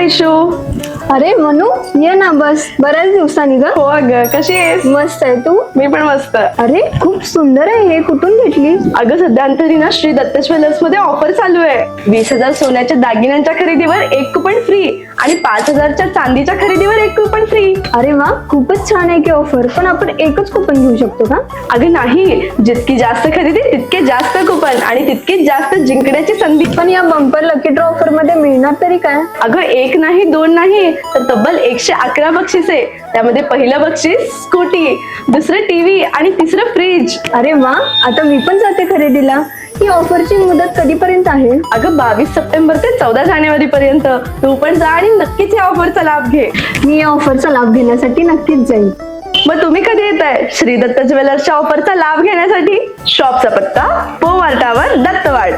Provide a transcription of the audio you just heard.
Issue. अरे मनू, ये ना बस. बऱ्याच दिवसांनी ग. हो अगं, कशी आहेस? मस्त आहे तू. मी पण मस्त. अरे खूप सुंदर आहे हे. कुठून घेतली? अगं सध्या अंतरी ना श्री दत्त ज्वेलर्स मध्ये ऑफर चालू आहे. 20,000 सोन्याच्या दागिन्यांच्या खरेदीवर 1 कुपन फ्री आणि 5,000च्या चांदीच्या खरेदीवर 1 कुपन फ्री. अरे वा, खूपच छान आहे की ऑफर. पण आपण एकच कुपन घेऊ शकतो का? अगं नाही, जितकी जास्त खरेदी तितके जास्त कुपन आणि तितकीच जास्त जिंकण्याची संधी. पण या बंपर लकी ड्रॉ ऑफर मध्ये मिळणार तरी काय? अगं 1 नाही 2 नाही तर तब्बल 111 बक्षिसे. त्यामध्ये पहिलं बक्षीस स्कूटी, दुसरं टीव्ही आणि तिसरं फ्रीज. अरे वा, आता मी पण जाते खरेदीला. ही ऑफरची मुदत कधीपर्यंत आहे? अगं 22 सप्टेंबर ते 14 जानेवारी पर्यंत. तू पण जा आणि नक्कीच या ऑफरचा लाभ घे. मी या ऑफरचा लाभ घेण्यासाठी नक्कीच जाईल. मग तुम्ही कधी येताय श्री दत्त ज्वेलर्सच्या ऑफरचा लाभ घेण्यासाठी? शॉपचा पत्ता पोवार टावर, दत्तवाड.